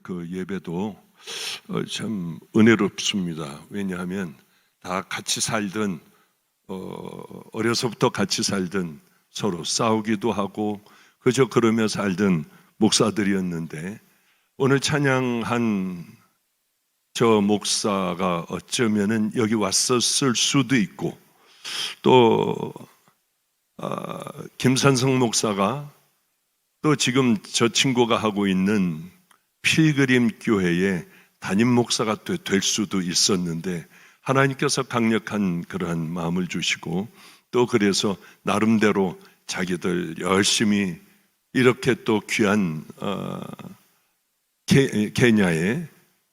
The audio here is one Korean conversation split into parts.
그 예배도 참 은혜롭습니다. 왜냐하면 다 같이 살던 어려서부터 같이 살던 서로 싸우기도 하고 그저 그러며 살던 목사들이었는데 오늘 찬양한 저 목사가 어쩌면은 여기 왔었을 수도 있고 또 김산성 목사가 또 지금 저 친구가 하고 있는 필그림 교회의 담임 목사가 될 수도 있었는데 하나님께서 강력한 그러한 마음을 주시고 또 그래서 나름대로 자기들 열심히 이렇게 또 귀한 케냐의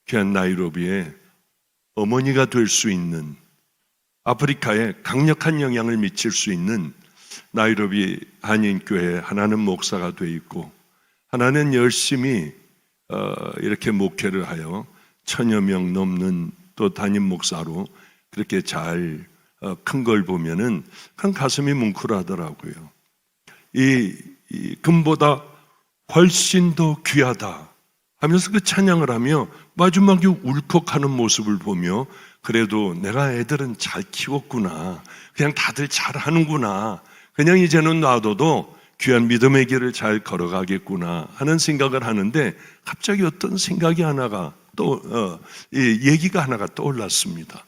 귀한 나이로비의 어머니가 될 수 있는 아프리카에 강력한 영향을 미칠 수 있는 나이로비 한인교회 하나는 목사가 돼 있고 하나는 열심히 이렇게 목회를 하여 1000여 명 넘는 또 담임 목사로 그렇게 잘 큰 걸 보면은 큰 가슴이 뭉클하더라고요. 이 금보다 훨씬 더 귀하다 하면서 그 찬양을 하며 마지막에 울컥하는 모습을 보며 그래도 내가 애들은 잘 키웠구나. 그냥 다들 잘하는구나. 그냥 이제는 놔둬도 귀한 믿음의 길을 잘 걸어가겠구나 하는 생각을 하는데 갑자기 어떤 생각이 하나가 얘기가 하나가 떠올랐습니다.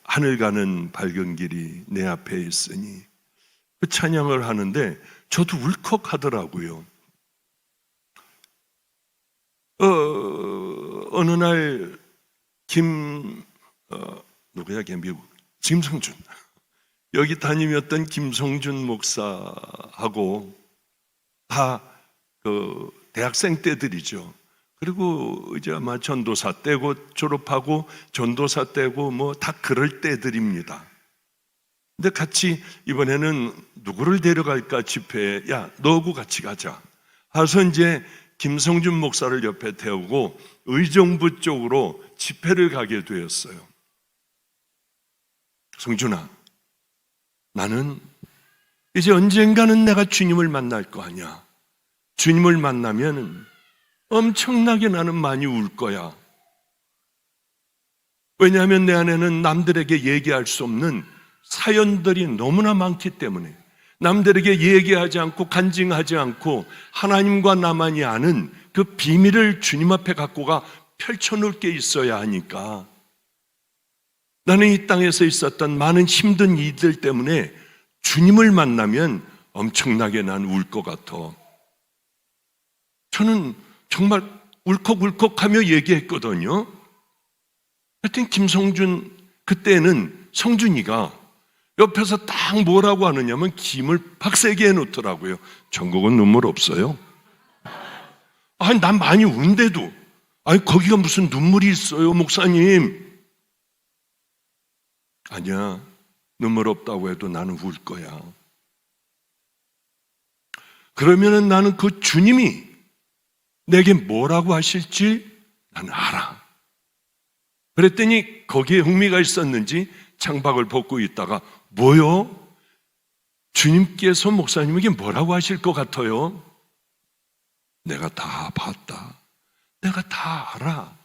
하늘 가는 밝은 길이 내 앞에 있으니 그 찬양을 하는데 저도 울컥하더라고요. 어느 날 김성준 여기 담임이었던 김성준 목사하고 다 그 대학생 때들이죠. 그리고 이제 아마 전도사 때고 졸업하고 전도사 때고 뭐 다 그럴 때들입니다. 근데 같이 이번에는 누구를 데려갈까 집회에 야 너하고 같이 가자. 하서 이제 김성준 목사를 옆에 태우고 의정부 쪽으로 집회를 가게 되었어요. 성준아, 나는 이제 언젠가는 내가 주님을 만날 거 아니야. 주님을 만나면 엄청나게 나는 많이 울 거야. 왜냐하면 내 안에는 남들에게 얘기할 수 없는 사연들이 너무나 많기 때문에 남들에게 얘기하지 않고 간증하지 않고 하나님과 나만이 아는 그 비밀을 주님 앞에 갖고가 펼쳐놓을 게 있어야 하니까 나는 이 땅에서 있었던 많은 힘든 일들 때문에 주님을 만나면 엄청나게 난 울 것 같아. 저는 정말 울컥울컥하며 얘기했거든요. 하여튼 김성준 그때는 성준이가 옆에서 딱 뭐라고 하느냐면 김을 팍세게 해놓더라고요. 전국은 눈물 없어요? 아니 난 많이 운데도 아니 거기가 무슨 눈물이 있어요 목사님. 아니야 눈물 없다고 해도 나는 울 거야. 그러면은 나는 그 주님이 내게 뭐라고 하실지 나는 알아. 그랬더니 거기에 흥미가 있었는지 창밖을 벗고 있다가 뭐요? 주님께서 목사님에게 뭐라고 하실 것 같아요? 내가 다 봤다. 내가 다 알아.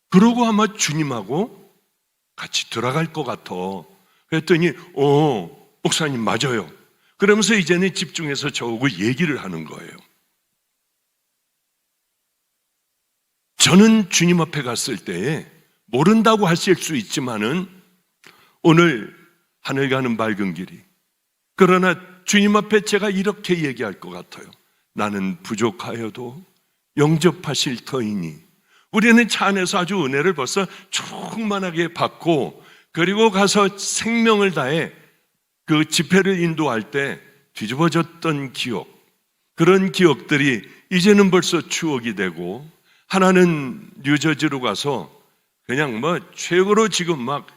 그러고 아마 주님하고 같이 들어갈 것 같아. 그랬더니 목사님 맞아요. 그러면서 이제는 집중해서 저하고 얘기를 하는 거예요. 저는 주님 앞에 갔을 때에 모른다고 하실 수 있지만은 오늘 하늘 가는 밝은 길이 그러나 주님 앞에 제가 이렇게 얘기할 것 같아요. 나는 부족하여도 영접하실 터이니 우리는 차 안에서 아주 은혜를 벌써 충만하게 받고 그리고 가서 생명을 다해 그 집회를 인도할 때 뒤집어졌던 기억 그런 기억들이 이제는 벌써 추억이 되고 하나는 뉴저지로 가서 그냥 최고로 지금 막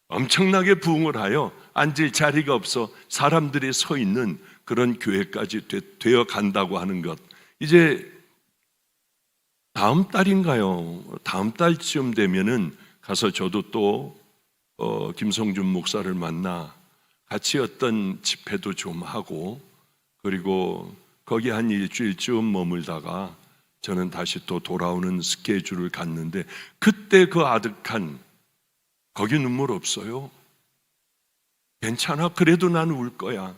엄청나게 부흥을 하여 앉을 자리가 없어 사람들이 서 있는 그런 교회까지 되어 간다고 하는 것. 이제 다음 달인가요? 다음 달쯤 되면은 가서 저도 또 김성준 목사를 만나 같이 어떤 집회도 좀 하고, 그리고 거기 한 일주일쯤 머물다가 저는 다시 또 돌아오는 스케줄을 갔는데, 그때 그 아득한, 거기 눈물 없어요. 괜찮아, 그래도 난 울 거야.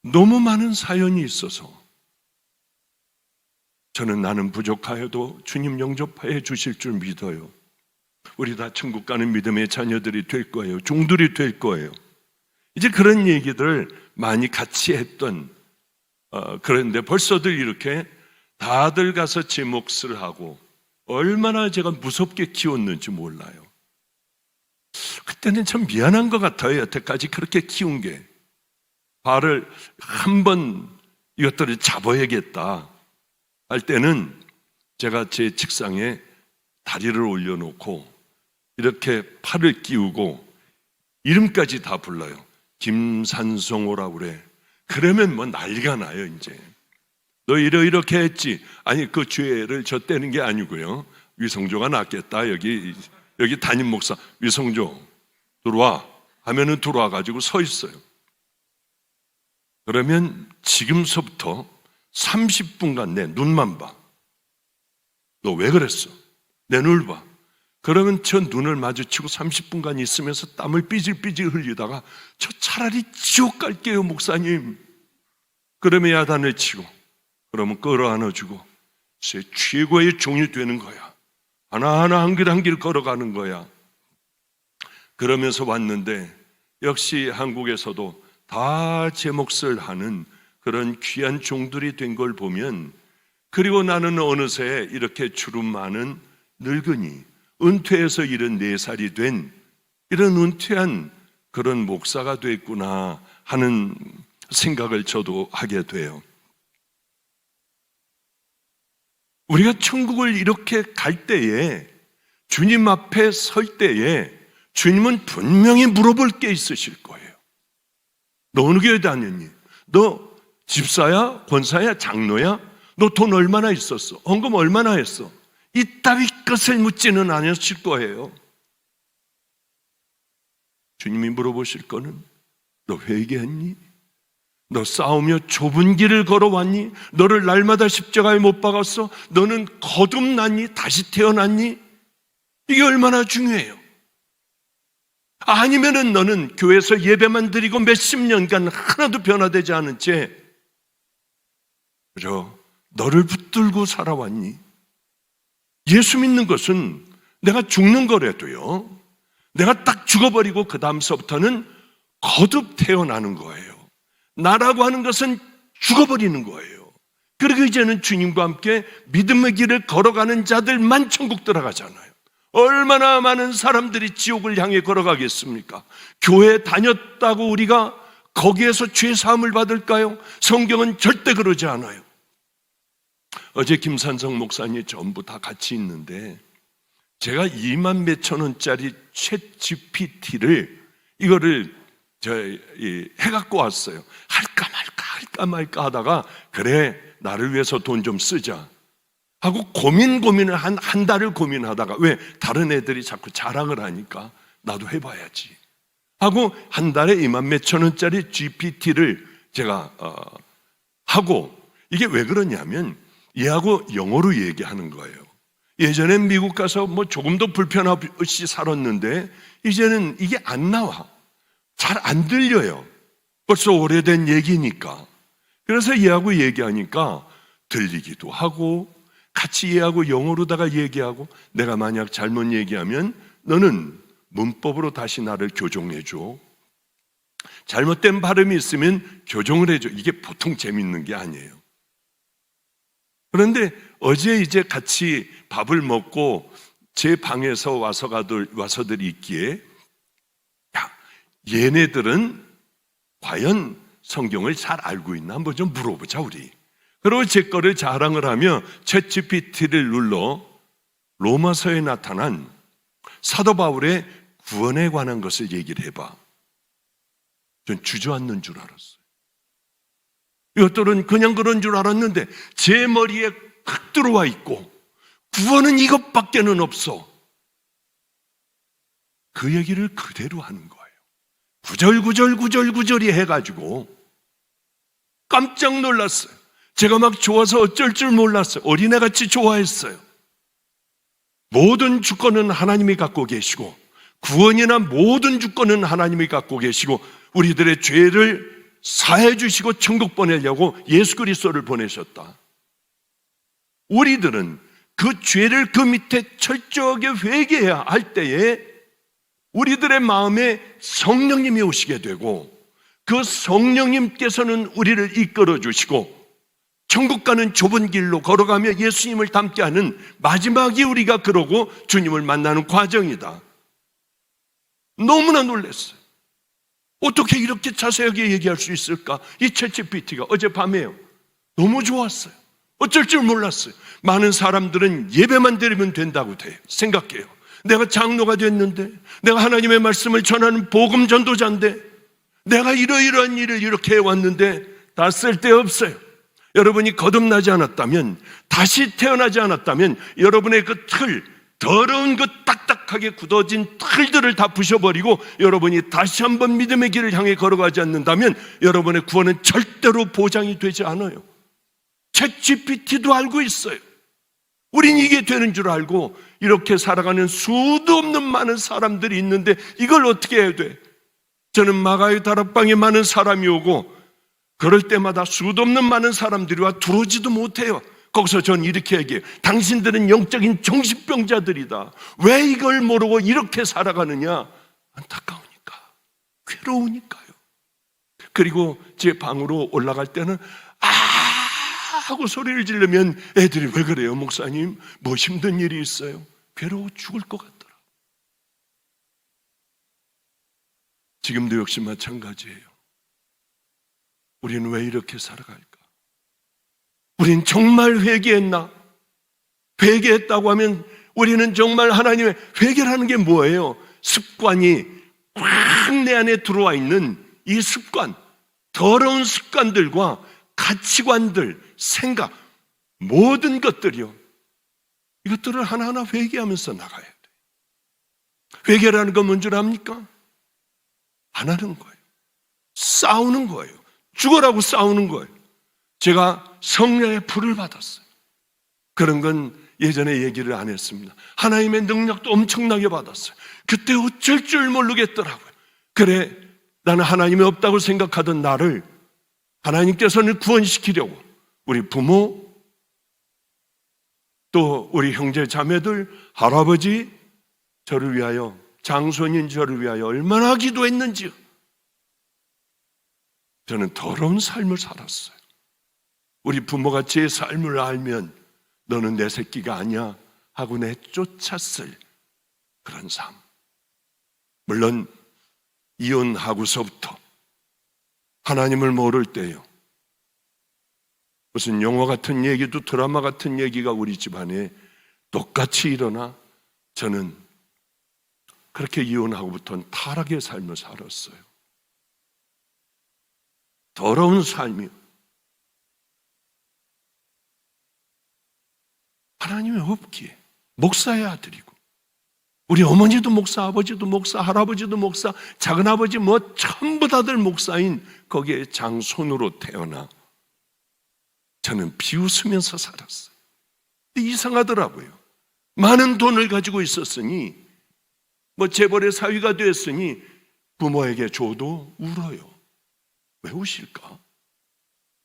너무 많은 사연이 있어서 저는 나는 부족하여도 주님 영접해 주실 줄 믿어요. 우리 다 천국 가는 믿음의 자녀들이 될 거예요. 종들이 될 거예요. 이제 그런 얘기들 많이 같이 했던, 그런데 벌써들 이렇게 다들 가서 제 몫을 하고, 얼마나 제가 무섭게 키웠는지 몰라요. 그때는 참 미안한 것 같아요. 여태까지 그렇게 키운 게. 발을 한번 이것들을 잡아야겠다 할 때는 제가 제 책상에 다리를 올려놓고 이렇게 팔을 끼우고 이름까지 다 불러요. 김산성호라고 그래. 그러면 뭐 난리가 나요. 이제 너 이렇게 했지. 아니, 그 죄를 졌다는 게 아니고요. 위성조가 낫겠다. 여기 담임 목사 위성조 들어와 하면은 들어와 가지고 서 있어요. 그러면 지금서부터 30분간 내 눈만 봐. 너 왜 그랬어? 내 눈을 봐. 그러면 저 눈을 마주치고 30분간 있으면서 땀을 삐질삐질 흘리다가 저 차라리 지옥 갈게요, 목사님. 그러면 야단을 치고, 그러면 끌어안아주고 제 최고의 종이 되는 거야. 하나하나 한 길 한 길 걸어가는 거야. 그러면서 왔는데 역시 한국에서도 다 제 몫을 하는 그런 귀한 종들이 된 걸 보면, 그리고 나는 어느새 이렇게 주름 많은 늙은이, 은퇴해서 74살이 된 이런 은퇴한 그런 목사가 됐구나 하는 생각을 저도 하게 돼요. 우리가 천국을 이렇게 갈 때에, 주님 앞에 설 때에 주님은 분명히 물어볼 게 있으실 거예요. 너 어느 교회 다녔니? 너 집사야? 권사야? 장로야? 너 돈 얼마나 있었어? 헌금 얼마나 했어? 이따위 것을 묻지는 않으실 거예요. 주님이 물어보실 거는 너 회개했니? 너 싸우며 좁은 길을 걸어왔니? 너를 날마다 십자가에 못 박았어? 너는 거듭났니? 다시 태어났니? 이게 얼마나 중요해요. 아니면은 너는 교회에서 예배만 드리고 몇십 년간 하나도 변화되지 않은 채 그저 너를 붙들고 살아왔니? 예수 믿는 것은 내가 죽는 거라도요, 내가 딱 죽어버리고 그 다음서부터는 거듭 태어나는 거예요. 나라고 하는 것은 죽어버리는 거예요. 그리고 이제는 주님과 함께 믿음의 길을 걸어가는 자들만 천국 들어가잖아요. 얼마나 많은 사람들이 지옥을 향해 걸어가겠습니까? 교회 다녔다고 우리가 거기에서 죄 사함을 받을까요? 성경은 절대 그러지 않아요. 어제 김산성 목사님 전부 다 같이 있는데, 제가 2만 몇천 원짜리 챗 GPT를 이거를 해갖고 왔어요. 할까 말까 하다가, 그래 나를 위해서 돈 좀 쓰자 하고 고민을 한 달을 고민하다가, 왜 다른 애들이 자꾸 자랑을 하니까 나도 해봐야지 하고 한 달에 2만 몇천 원짜리 GPT를 제가 하고, 이게 왜 그러냐면 얘하고 영어로 얘기하는 거예요. 예전엔 미국 가서 뭐 조금도 불편 없이 살았는데 이제는 이게 안 나와. 잘 안 들려요. 벌써 오래된 얘기니까. 그래서 얘하고 얘기하니까 들리기도 하고, 같이 얘하고 영어로다가 얘기하고, 내가 만약 잘못 얘기하면 너는 문법으로 다시 나를 교정해줘. 잘못된 발음이 있으면 교정을 해줘. 이게 보통 재밌는 게 아니에요. 그런데 어제 이제 같이 밥을 먹고 제 방에서 와서들 있기에, 야, 얘네들은 과연 성경을 잘 알고 있나 한번 좀 물어보자 우리. 그리고 제 거를 자랑을 하며 챗GPT를 눌러 로마서에 나타난 사도 바울의 구원에 관한 것을 얘기를 해봐. 전 주저앉는 줄 알았어요. 이것들은 그냥 그런 줄 알았는데 제 머리에 탁 들어와 있고, 구원은 이것밖에는 없어. 그 얘기를 그대로 하는 거예요. 구절구절이 해가지고 깜짝 놀랐어요. 제가 막 좋아서 어쩔 줄 몰랐어요. 어린애같이 좋아했어요. 모든 주권은 하나님이 갖고 계시고, 구원이나 모든 주권은 하나님이 갖고 계시고, 우리들의 죄를 사해 주시고 천국 보내려고 예수 그리스도를 보내셨다. 우리들은 그 죄를 그 밑에 철저하게 회개해야 할 때에 우리들의 마음에 성령님이 오시게 되고, 그 성령님께서는 우리를 이끌어 주시고 천국 가는 좁은 길로 걸어가며 예수님을 닮게 하는 마지막이 우리가 그러고 주님을 만나는 과정이다. 너무나 놀랐어요. 어떻게 이렇게 자세하게 얘기할 수 있을까? 이 챗GPT가 어젯밤에요. 너무 좋았어요. 어쩔 줄 몰랐어요. 많은 사람들은 예배만 드리면 된다고 생각해요. 내가 장로가 됐는데, 내가 하나님의 말씀을 전하는 복음 전도자인데, 내가 이러이러한 일을 이렇게 해왔는데 다 쓸데없어요. 여러분이 거듭나지 않았다면, 다시 태어나지 않았다면 여러분의 그 틀, 더러운 그 딱딱하게 굳어진 틀들을 다 부셔버리고 여러분이 다시 한번 믿음의 길을 향해 걸어가지 않는다면 여러분의 구원은 절대로 보장이 되지 않아요. 챗GPT도 알고 있어요. 우린 이게 되는 줄 알고 이렇게 살아가는 수도 없는 많은 사람들이 있는데 이걸 어떻게 해야 돼? 저는 마가의 다락방에 많은 사람이 오고 그럴 때마다 수도 없는 많은 사람들이 와 들어오지도 못해요. 거기서 전 이렇게 얘기해요. 당신들은 영적인 정신병자들이다. 왜 이걸 모르고 이렇게 살아가느냐? 안타까우니까, 괴로우니까요. 그리고 제 방으로 올라갈 때는 하고 소리를 지르면 애들이 왜 그래요 목사님? 뭐 힘든 일이 있어요? 괴로워 죽을 것 같더라. 지금도 역시 마찬가지예요. 우리는 왜 이렇게 살아갈까? 우린 정말 회개했나? 회개했다고 하면 우리는 정말 하나님의 회개라는 게 뭐예요? 습관이 꽉 내 안에 들어와 있는 이 습관, 더러운 습관들과 가치관들, 생각, 모든 것들이요. 이것들을 하나하나 회개하면서 나가야 돼요. 회개라는 건 뭔 줄 압니까? 안 하는 거예요. 싸우는 거예요. 죽어라고 싸우는 거예요. 제가 성령의 불을 받았어요. 그런 건 예전에 얘기를 안 했습니다. 하나님의 능력도 엄청나게 받았어요. 그때 어쩔 줄 모르겠더라고요. 그래, 나는 하나님이 없다고 생각하던 나를 하나님께서는 구원시키려고 우리 부모, 또 우리 형제 자매들, 할아버지 저를 위하여, 장손인 저를 위하여 얼마나 기도했는지요. 저는 더러운 삶을 살았어요. 우리 부모가 제 삶을 알면 너는 내 새끼가 아니야 하고 내쫓았을 그런 삶. 물론 이혼하고서부터 하나님을 모를 때요, 무슨 영화 같은 얘기도 드라마 같은 얘기가 우리 집안에 똑같이 일어나 저는 그렇게 이혼하고부터는 타락의 삶을 살았어요. 더러운 삶이요. 하나님이 없기에 목사의 아들이고, 우리 어머니도 목사, 아버지도 목사, 할아버지도 목사, 작은아버지 뭐 전부 다들 목사인 거기에 장손으로 태어나 저는 비웃으면서 살았어요. 이상하더라고요. 많은 돈을 가지고 있었으니, 뭐 재벌의 사위가 됐으니 부모에게 줘도 울어요. 왜 우실까?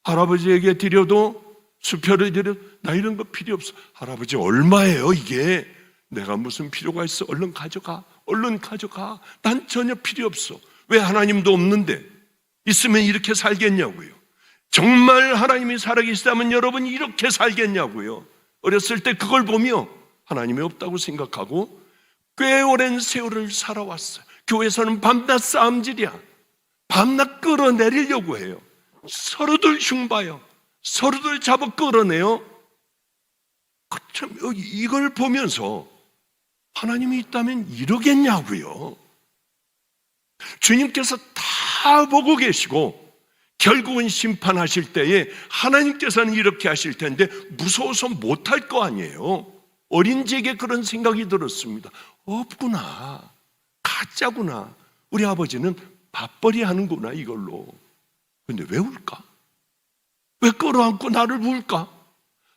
할아버지에게 드려도, 수표를 드려도 나 이런 거 필요 없어. 할아버지 얼마예요 이게? 내가 무슨 필요가 있어? 얼른 가져가. 얼른 가져가. 난 전혀 필요 없어. 왜 하나님도 없는데 있으면 이렇게 살겠냐고요. 정말 하나님이 살아계시다면 여러분이 이렇게 살겠냐고요. 어렸을 때 그걸 보며 하나님이 없다고 생각하고 꽤 오랜 세월을 살아왔어요. 교회에서는 밤낮 싸움질이야. 밤낮 끌어내리려고 해요. 서로들 흉봐요. 서로들 잡아 끌어내요. 참, 이걸 보면서 하나님이 있다면 이러겠냐고요. 주님께서 다 보고 계시고 결국은 심판하실 때에 하나님께서는 이렇게 하실 텐데 무서워서 못할 거 아니에요. 어린 제게 그런 생각이 들었습니다. 없구나, 가짜구나. 우리 아버지는 밥벌이 하는구나 이걸로. 근데 왜 울까? 왜 끌어안고 나를 울까?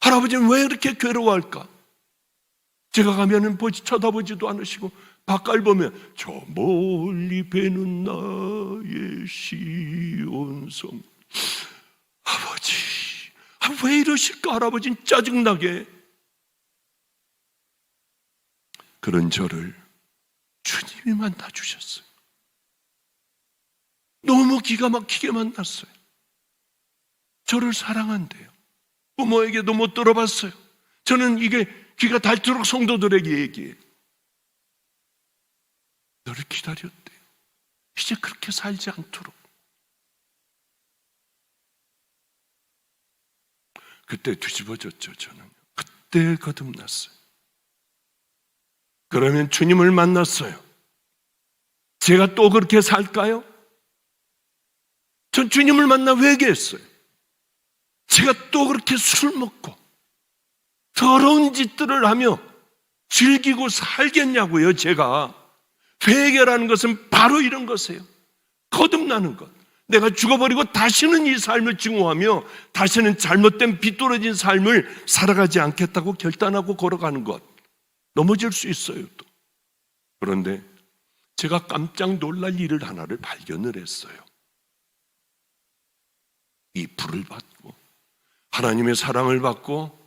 할아버지는 왜 이렇게 괴로워할까? 제가 가면은 쳐다보지도 않으시고 바깥을 보면 저 멀리 배는 나의 시온성. 아버지, 왜 이러실까? 할아버지는 짜증나게. 그런 저를 주님이 만나주셨어요. 너무 기가 막히게 만났어요. 저를 사랑한대요. 부모에게도 못 들어봤어요. 저는 이게 귀가 닳도록 성도들에게 얘기해요. 너를 기다렸대요. 이제 그렇게 살지 않도록. 그때 뒤집어졌죠, 저는. 그때 거듭났어요. 그러면 주님을 만났어요. 제가 또 그렇게 살까요? 전 주님을 만나 회개했어요. 제가 또 그렇게 술 먹고 더러운 짓들을 하며 즐기고 살겠냐고요, 제가. 회개라는 것은 바로 이런 것이에요. 거듭나는 것. 내가 죽어버리고 다시는 이 삶을 증오하며 다시는 잘못된 비뚤어진 삶을 살아가지 않겠다고 결단하고 걸어가는 것. 넘어질 수 있어요, 또. 그런데 제가 깜짝 놀랄 일을 하나를 발견을 했어요. 이 불을 받고 하나님의 사랑을 받고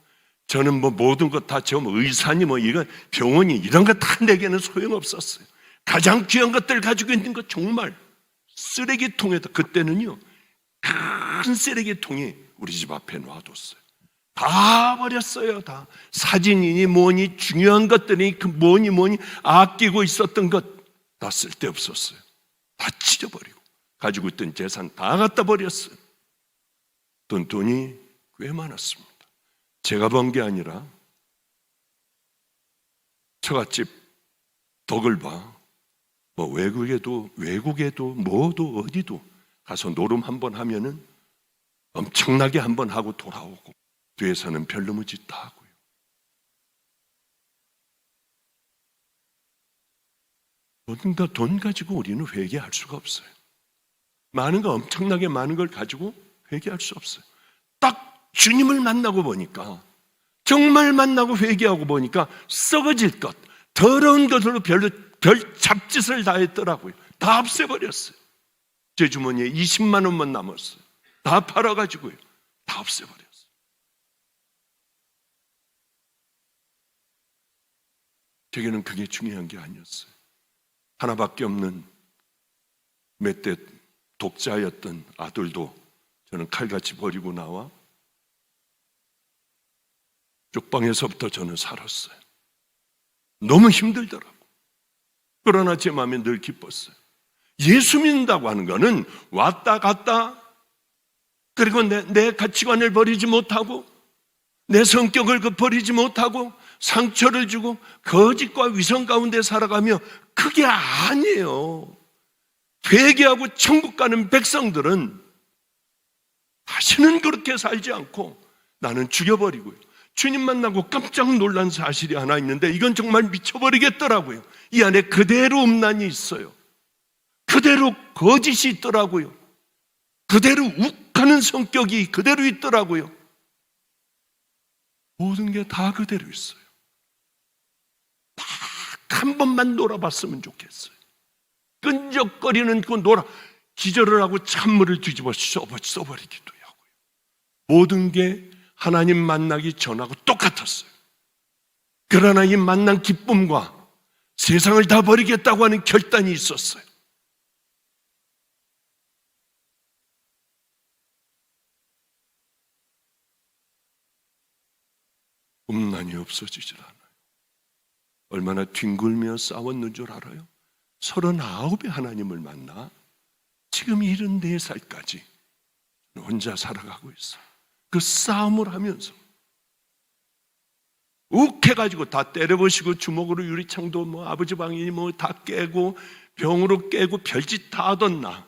저는 모든 것 다 의사니 이건 병원이 이런 거 다 내게는 소용없었어요. 가장 귀한 것들 가지고 있는 것 정말 쓰레기통에다, 그때는요 큰 쓰레기통이 우리 집 앞에 놔뒀어요. 다 버렸어요. 다 사진이니 뭐니 중요한 것들이 그 뭐니 아끼고 있었던 것 다 쓸데없었어요. 다 찢어버리고 가지고 있던 재산 다 갖다 버렸어요. 돈이 꽤 많았습니다. 제가 번 게 아니라 처갓집 덕을 봐 외국에도 뭐도 어디도 가서 노름 한번 하면은 엄청나게 한번 하고 돌아오고 뒤에서는 별놈의 짓 다 하고요. 모든 다 돈 가지고 우리는 회개할 수가 없어요. 많은 거, 엄청나게 많은 걸 가지고 회개할 수 없어요. 딱 주님을 만나고 보니까, 정말 만나고 회개하고 보니까 썩어질 것, 더러운 것으로 별 잡짓을 다 했더라고요. 다 없애버렸어요. 제 주머니에 20만 원만 남았어요. 다 팔아가지고요. 다 없애버렸어요. 제게는 그게 중요한 게 아니었어요. 하나밖에 없는 멧돼 독자였던 아들도 저는 칼같이 버리고 나와 쪽방에서부터 저는 살았어요. 너무 힘들더라고. 그러나 제 마음에 늘 기뻤어요. 예수 믿는다고 하는 거는 왔다 갔다, 그리고 내 가치관을 버리지 못하고 내 성격을 버리지 못하고 상처를 주고 거짓과 위선 가운데 살아가며, 그게 아니에요. 회개하고 천국 가는 백성들은 다시는 그렇게 살지 않고 나는 죽여버리고요. 주님 만나고 깜짝 놀란 사실이 하나 있는데, 이건 정말 미쳐버리겠더라고요. 이 안에 그대로 음란이 있어요. 그대로 거짓이 있더라고요. 그대로 욱하는 성격이 그대로 있더라고요. 모든 게 다 그대로 있어요. 딱 한 번만 놀아봤으면 좋겠어요. 끈적거리는 그 기절을 하고 찬물을 뒤집어 써버리기도 하고요. 모든 게 하나님 만나기 전하고 똑같았어요. 그러나 이 만난 기쁨과 세상을 다 버리겠다고 하는 결단이 있었어요. 음란이 없어지질 않아요. 얼마나 뒹굴며 싸웠는 줄 알아요? 39에 하나님을 만나 지금 74살까지 혼자 살아가고 있어요. 그 싸움을 하면서 욱해가지고 다 때려보시고 주먹으로 유리창도 아버지 방이 다 깨고 병으로 깨고 별짓 다 하던 나,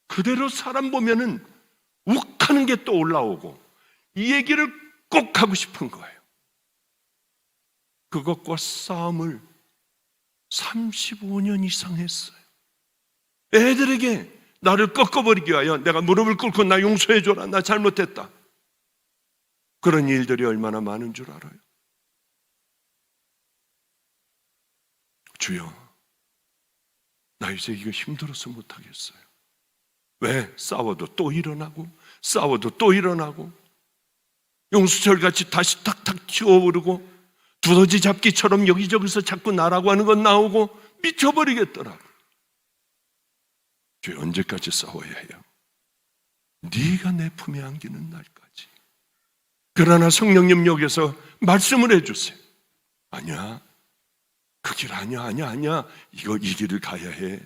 그대로 사람 보면은 욱하는 게 또 올라오고 이 얘기를 꼭 하고 싶은 거예요. 그것과 싸움을 35년 이상 했어요. 애들에게 나를 꺾어버리기 위하여 내가 무릎을 꿇고 나 용서해줘라, 나 잘못했다, 그런 일들이 얼마나 많은 줄 알아요? 주여, 나 이제 이거 힘들어서 못하겠어요. 왜? 싸워도 또 일어나고 싸워도 또 일어나고 용수철같이 다시 탁탁 튀어오르고 두더지 잡기처럼 여기저기서 자꾸 나라고 하는 건 나오고 미쳐버리겠더라고. 주여, 언제까지 싸워야 해요? 네가 내 품에 안기는 날까지. 그러나 성령님 여기서 말씀을 해주세요. 아니야, 그 길 아니야. 이거 이 길을 가야 해.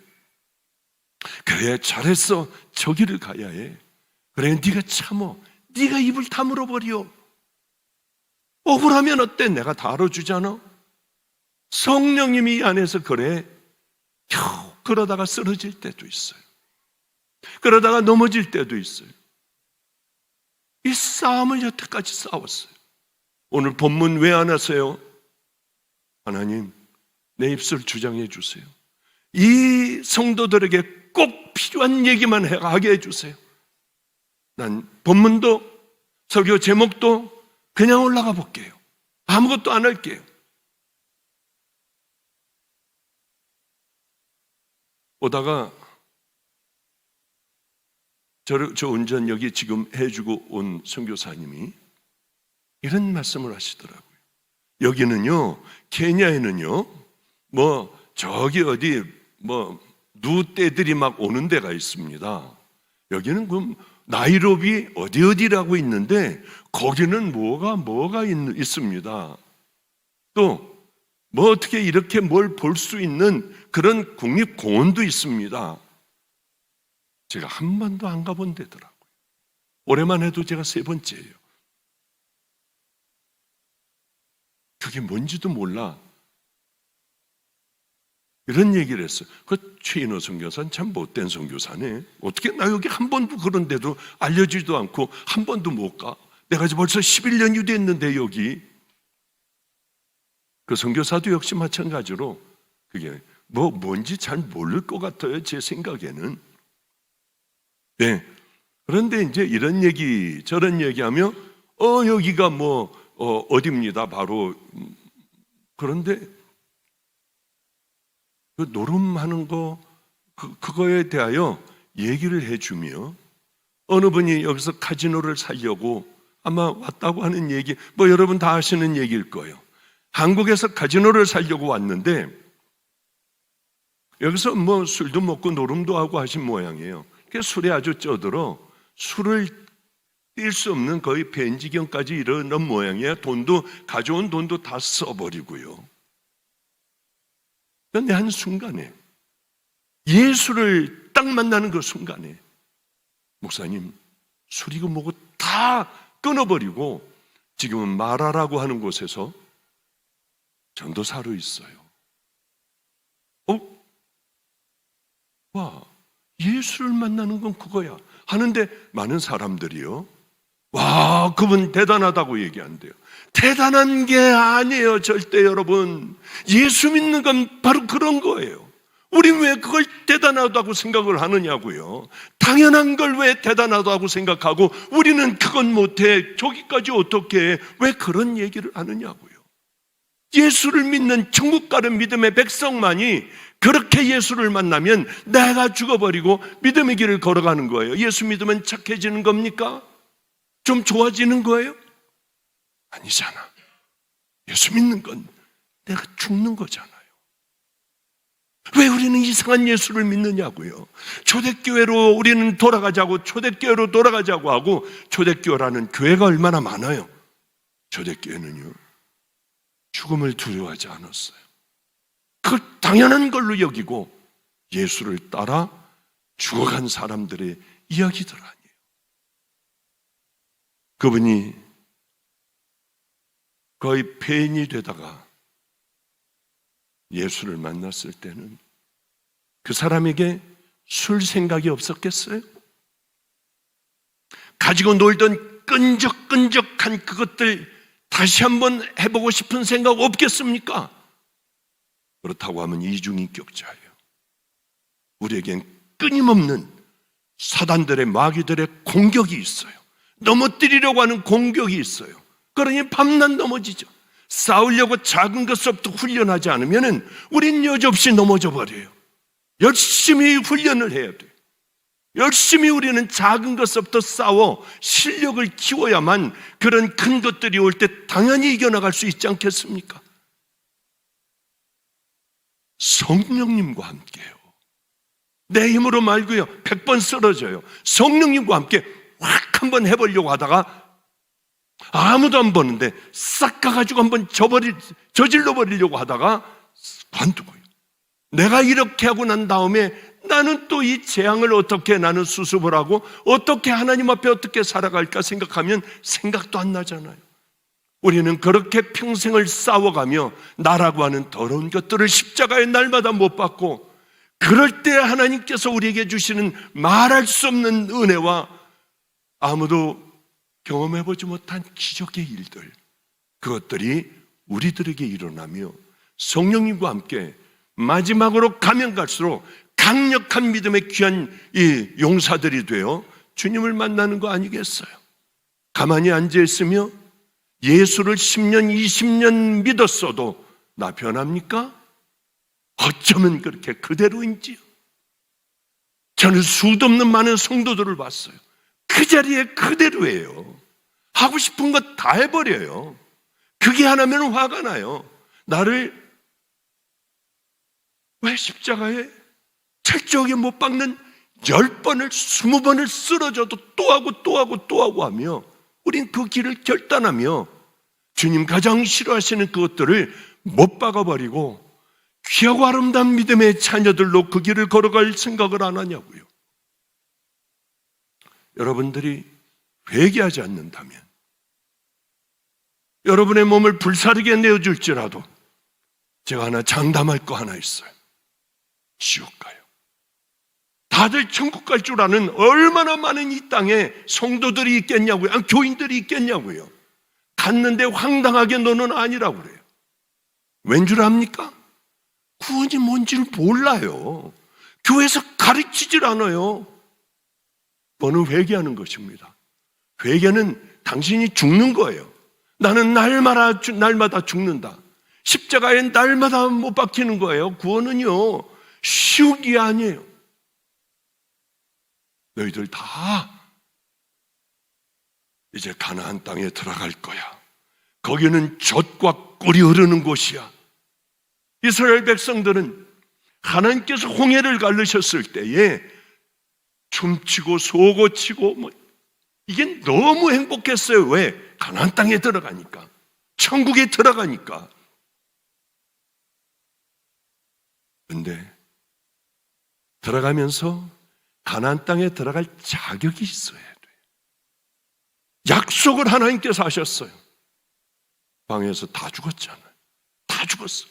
그래, 잘했어. 저 길을 가야 해. 그래, 네가 참어. 네가 입을 다물어 버려. 억울하면 어때? 내가 다뤄주잖아. 성령님이 이 안에서 그래. 겨우 그러다가 쓰러질 때도 있어요. 그러다가 넘어질 때도 있어요. 이 싸움을 여태까지 싸웠어요. 오늘 본문 왜 안 하세요? 하나님, 내 입술 주장해 주세요. 이 성도들에게 꼭 필요한 얘기만 하게 해주세요. 난 본문도 설교 제목도 그냥 올라가 볼게요. 아무것도 안 할게요. 오다가 저 운전 여기 지금 해주고 온 선교사님이 이런 말씀을 하시더라고요. 여기는요, 케냐에는요, 저기 어디 누떼들이 막 오는 데가 있습니다. 여기는 그럼 나이로비 어디라고 있는데 거기는 뭐가 있습니다. 또 어떻게 이렇게 뭘 볼 수 있는 그런 국립공원도 있습니다. 제가 한 번도 안 가본 데더라고요. 올해만 해도 제가 3번째예요. 그게 뭔지도 몰라. 이런 얘기를 했어요. 그 최인호 선교사는 참 못된 선교사네. 어떻게 나 여기 한 번도 그런데도 알려지지도 않고 한 번도 못 가. 내가 벌써 11년이 됐는데 여기. 그 선교사도 역시 마찬가지로 그게 뭔지 잘 모를 것 같아요. 제 생각에는. 네. 그런데 이제 이런 얘기 저런 얘기하며 여기가 어디입니다. 바로. 그런데 그 노름하는 그거에 대하여 얘기를 해주며 어느 분이 여기서 카지노를 살려고 아마 왔다고 하는 얘기, 여러분 다 아시는 얘기일 거예요. 한국에서 카지노를 살려고 왔는데 여기서 술도 먹고 노름도 하고 하신 모양이에요. 술에 아주 쪄들어 술을 뛸 수 없는 거의 벤지경까지 이르는 모양이에요. 가져온 돈도 다 써버리고요. 그런데 한 순간에 예수를 딱 만나는 그 순간에 목사님, 술이고 뭐고 다 끊어버리고 지금은 마라라고 하는 곳에서 전도사로 있어요. 와, 예수를 만나는 건 그거야 하는데 많은 사람들이요, 와, 그분 대단하다고 얘기한대요. 대단한 게 아니에요. 절대. 여러분, 예수 믿는 건 바로 그런 거예요. 우린 왜 그걸 대단하다고 생각을 하느냐고요. 당연한 걸 왜 대단하다고 생각하고 우리는 그건 못해, 저기까지 어떻게 해, 왜 그런 얘기를 하느냐고요. 예수를 믿는 천국 가는 믿음의 백성만이 그렇게 예수를 만나면 내가 죽어버리고 믿음의 길을 걸어가는 거예요. 예수 믿으면 착해지는 겁니까? 좀 좋아지는 거예요? 아니잖아. 예수 믿는 건 내가 죽는 거잖아요. 왜 우리는 이상한 예수를 믿느냐고요. 초대교회로 우리는 초대교회로 돌아가자고 하고, 초대교회라는 교회가 얼마나 많아요. 초대교회는요, 죽음을 두려워하지 않았어요. 그걸 당연한 걸로 여기고 예수를 따라 죽어간 사람들의 이야기들 아니에요. 그분이 거의 폐인이 되다가 예수를 만났을 때는 그 사람에게 술 생각이 없었겠어요? 가지고 놀던 끈적끈적한 그것들 다시 한번 해보고 싶은 생각 없겠습니까? 그렇다고 하면 이중인격자예요. 우리에겐 끊임없는 사단들의 마귀들의 공격이 있어요. 넘어뜨리려고 하는 공격이 있어요. 그러니 밤낮 넘어지죠. 싸우려고 작은 것부터 훈련하지 않으면 우린 여지없이 넘어져 버려요. 열심히 훈련을 해야 돼요. 열심히 우리는 작은 것부터 싸워 실력을 키워야만 그런 큰 것들이 올 때 당연히 이겨나갈 수 있지 않겠습니까? 성령님과 함께요. 내 힘으로 말고요, 100번 쓰러져요. 성령님과 함께 확 한번 해보려고 하다가 아무도 안 보는데 싹 가가지고 한번 저질러 버리려고 하다가 관두고요. 내가 이렇게 하고 난 다음에 나는 또 이 재앙을 어떻게 나는 수습을 하고 어떻게 하나님 앞에 어떻게 살아갈까 생각하면 생각도 안 나잖아요. 우리는 그렇게 평생을 싸워가며 나라고 하는 더러운 것들을 십자가에 날마다 못 받고, 그럴 때 하나님께서 우리에게 주시는 말할 수 없는 은혜와 아무도 경험해보지 못한 기적의 일들, 그것들이 우리들에게 일어나며 성령님과 함께 마지막으로 가면 갈수록 강력한 믿음의 귀한 이 용사들이 되어 주님을 만나는 거 아니겠어요? 가만히 앉아있으며 예수를 10년, 20년 믿었어도 나 변합니까? 어쩌면 그렇게 그대로인지요. 저는 수도 없는 많은 성도들을 봤어요. 그 자리에 그대로예요. 하고 싶은 것 다 해버려요. 그게 하나면 화가 나요. 나를 왜 십자가에 철저하게 못 박는 10번을 20번을 쓰러져도 또 하고 또 하고 또 하고 하며 우린 그 길을 결단하며 주님 가장 싫어하시는 그것들을 못 박아버리고 귀하고 아름다운 믿음의 자녀들로 그 길을 걸어갈 생각을 안 하냐고요. 여러분들이 회개하지 않는다면, 여러분의 몸을 불사르게 내어줄지라도 제가 하나 장담할 거 하나 있어요. 지옥 가요. 다들 천국 갈 줄 아는 얼마나 많은 이 땅에 성도들이 있겠냐고요. 아니, 교인들이 있겠냐고요. 갔는데 황당하게 너는 아니라고 그래요. 왠 줄 압니까? 구원이 뭔지를 몰라요. 교회에서 가르치질 않아요. 그거는 회개하는 것입니다. 회개는 당신이 죽는 거예요. 나는 날마다 죽는다. 십자가에 날마다 못 박히는 거예요. 구원은요, 쉬운 게 아니에요. 너희들 다 이제 가나안 땅에 들어갈 거야. 거기는 젖과 꿀이 흐르는 곳이야. 이스라엘 백성들은 하나님께서 홍해를 가르셨을 때에 춤추고 소고치고 이게 너무 행복했어요. 왜? 가나안 땅에 들어가니까, 천국에 들어가니까. 근데 들어가면서 가나안 땅에 들어갈 자격이 있어야 돼요. 약속을 하나님께서 하셨어요. 방에서 다 죽었잖아요. 다 죽었어.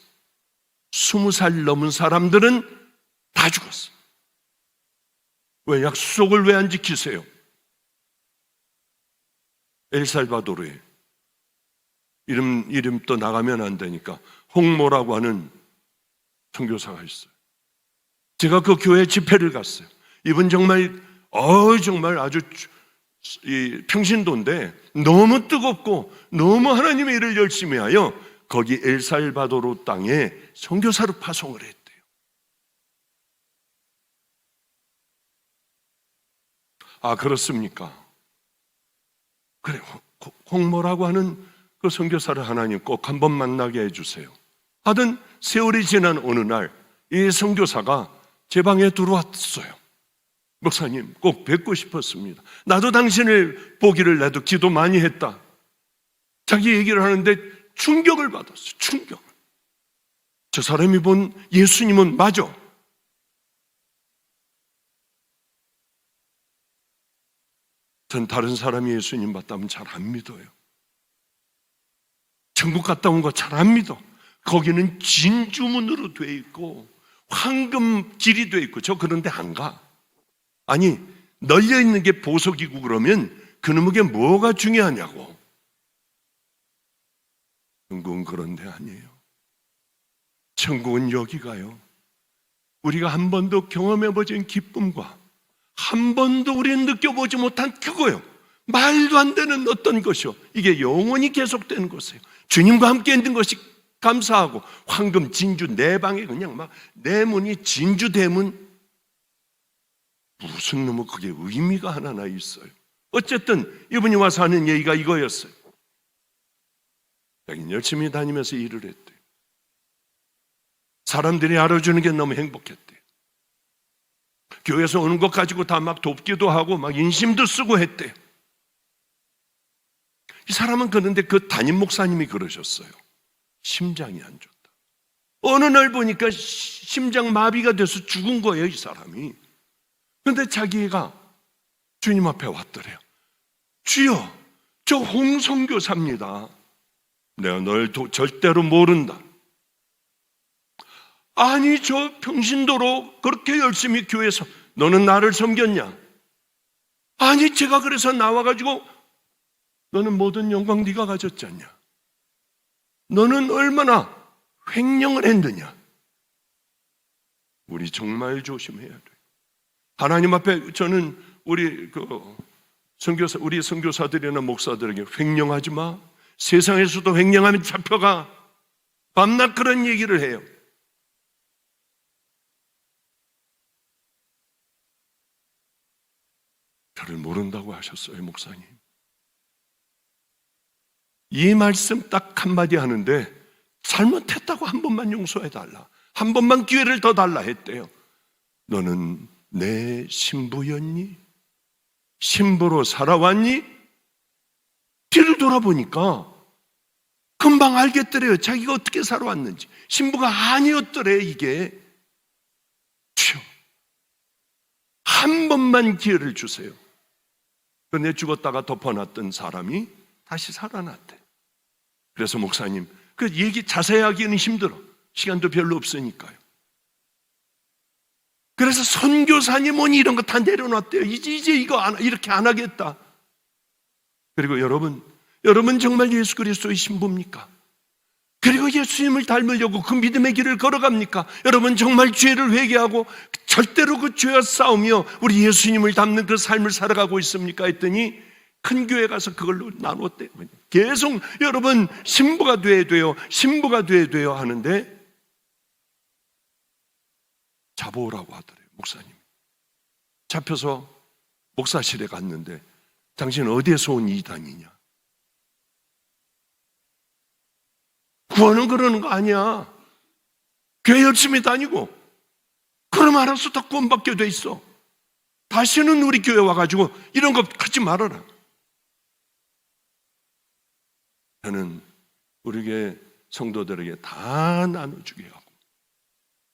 20살 넘은 사람들은 다 죽었어. 왜? 약속을 왜 안 지키세요? 엘살바도르에 이름 또 나가면 안 되니까 홍모라고 하는 선교사가 있어요. 제가 그 교회 집회를 갔어요. 이분 정말 아주 평신도인데 너무 뜨겁고 너무 하나님의 일을 열심히 하여 거기 엘살바도르 땅에 선교사로 파송을 했대요. 아, 그렇습니까? 그래, 홍모라고 하는 그 선교사를 하나님 꼭 한번 만나게 해주세요. 하던 세월이 지난 어느 날 이 선교사가 제 방에 들어왔어요. 목사님, 꼭 뵙고 싶었습니다. 나도 당신을 보기를 나도 기도 많이 했다. 자기 얘기를 하는데 충격을 받았어요. 충격. 저 사람이 본 예수님은 맞아. 전 다른 사람이 예수님 봤다면 잘 안 믿어요. 천국 갔다 온 거 잘 안 믿어. 거기는 진주문으로 돼 있고 황금 길이 돼 있고 저 그런데 안 가. 아니, 널려 있는 게 보석이고 그러면 그놈에게 뭐가 중요하냐고. 천국은 그런 데 아니에요. 천국은 여기 가요. 우리가 한 번도 경험해보진 기쁨과 한 번도 우리는 느껴보지 못한 그거요, 말도 안 되는 어떤 것이요, 이게 영원히 계속되는 것이에요. 주님과 함께 있는 것이 감사하고, 황금 진주 내 방에 그냥 막 내 문이 진주 대문, 무슨 놈의 그게 의미가 하나 있어요. 어쨌든 이분이 와서 하는 얘기가 이거였어요. 자기는 열심히 다니면서 일을 했대요. 사람들이 알아주는 게 너무 행복했대요. 교회에서 오는 것 가지고 다 막 돕기도 하고 막 인심도 쓰고 했대요. 이 사람은 그런데 그 담임 목사님이 그러셨어요. 심장이 안 좋다. 어느 날 보니까 심장 마비가 돼서 죽은 거예요, 이 사람이. 그런데 자기가 주님 앞에 왔더래요. 주여, 저 홍성교사입니다. 내가 널 절대로 모른다. 아니, 저 평신도로 그렇게 열심히 교회에서 너는 나를 섬겼냐? 아니, 제가 그래서 나와가지고 너는 모든 영광 네가 가졌지 않냐? 너는 얼마나 횡령을 했느냐? 우리 정말 조심해야 돼. 하나님 앞에 저는 우리 우리 선교사들이나 목사들에게 횡령하지 마. 세상에서도 횡령하면 잡혀가. 밤낮 그런 얘기를 해요. 저를 모른다고 하셨어요, 목사님. 이 말씀 딱 한마디 하는데 잘못했다고 한 번만 용서해달라, 한 번만 기회를 더 달라 했대요. 너는 내 신부였니? 신부로 살아왔니? 뒤를 돌아보니까 금방 알겠더래요. 자기가 어떻게 살아왔는지. 신부가 아니었더래, 이게. 주여, 한 번만 기회를 주세요. 그런데 죽었다가 덮어놨던 사람이 다시 살아났대. 그래서 목사님, 그 얘기 자세히 하기는 힘들어. 시간도 별로 없으니까요. 그래서 선교사님 뭐니 이런 거 다 내려놨대요. 이제 이거 이렇게 안 하겠다. 그리고 여러분 정말 예수 그리스도의 신부입니까? 그리고 예수님을 닮으려고 그 믿음의 길을 걸어갑니까? 여러분 정말 죄를 회개하고 절대로 그 죄와 싸우며 우리 예수님을 닮는 그 삶을 살아가고 있습니까? 했더니 큰 교회 가서 그걸로 나눴대요. 계속 여러분 신부가 돼야 돼요, 신부가 돼야 돼요 하는데 잡아오라고 하더래요. 목사님 잡혀서 목사실에 갔는데 당신 어디에서 온 이단이냐? 구원은 그러는 거 아니야. 교회 열심히 다니고 그럼 알아서 다 구원받게 돼 있어. 다시는 우리 교회 와가지고 이런 거 하지 말아라. 저는 우리 교회 성도들에게 다 나눠주게 하고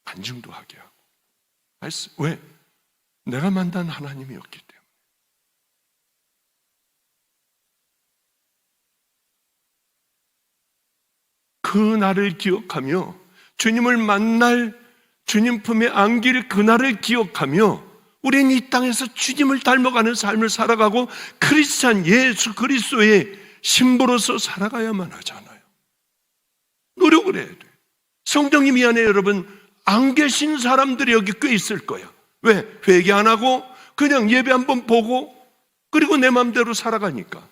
간증도 하게 하고. 왜? 내가 만난 하나님이었기 때문에. 그 날을 기억하며 주님을 만날 주님 품에 안길 그날을 기억하며 우리는 이 땅에서 주님을 닮아가는 삶을 살아가고 크리스찬 예수 그리스도의 신부로서 살아가야만 하잖아요. 노력을 해야 돼요. 성령님이 안에 여러분 안 계신 사람들이 여기 꽤 있을 거야. 왜? 회개 안 하고 그냥 예배 한번 보고 그리고 내 마음대로 살아가니까.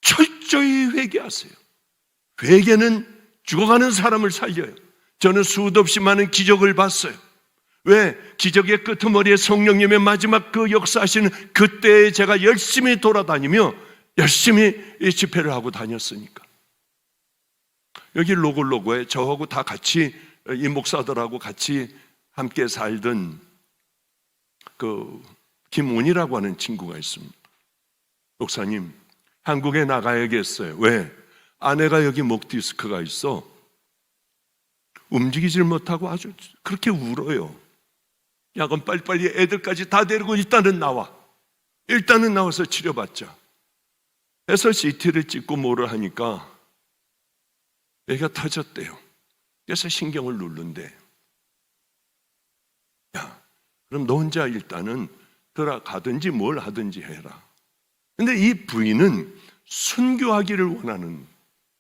철저히 회개하세요. 회개는 죽어가는 사람을 살려요. 저는 수도 없이 많은 기적을 봤어요. 왜? 기적의 끄트머리에 성령님의 마지막 그 역사하시는 그때에 제가 열심히 돌아다니며 열심히 집회를 하고 다녔으니까. 여기 로고에 저하고 다 같이 이 목사들하고 같이 함께 살던 그 김운이라고 하는 친구가 있습니다. 목사님, 한국에 나가야겠어요. 왜? 아내가 여기 목 디스크가 있어. 움직이질 못하고 아주 그렇게 울어요. 야, 그럼 빨리빨리 애들까지 다 데리고 일단은 나와서 치료받자 해서 CT를 찍고 뭐를 하니까 애가 터졌대요. 그래서 신경을 누른대. 야, 그럼 너 혼자 일단은 들어가든지 뭘 하든지 해라. 근데 이 부인은 순교하기를 원하는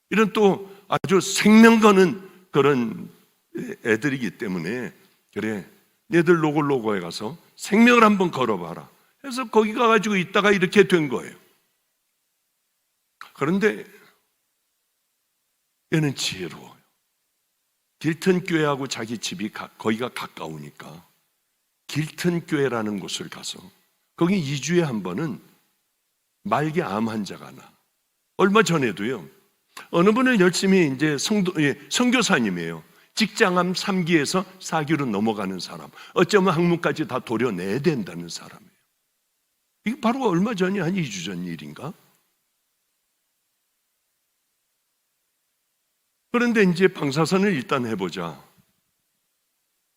이런 또 아주 생명 거는 그런 애들이기 때문에 그래, 너희들 로골로고에 가서 생명을 한번 걸어봐라 해서 거기 가가지고 있다가 이렇게 된 거예요. 그런데 얘는 지혜로워요. 길튼 교회하고 자기 집이 거기가 가까우니까 길튼 교회라는 곳을 가서 거기 2주에 한 번은 말기 암 환자가 나. 얼마 전에도요, 어느 분은 열심히 이제 선교사님이에요. 직장암 3기에서 4기로 넘어가는 사람, 어쩌면 학문까지 다 도려내야 된다는 사람이에요. 이게 바로 얼마 전이 한 2주 전 일인가? 그런데 이제 방사선을 일단 해보자.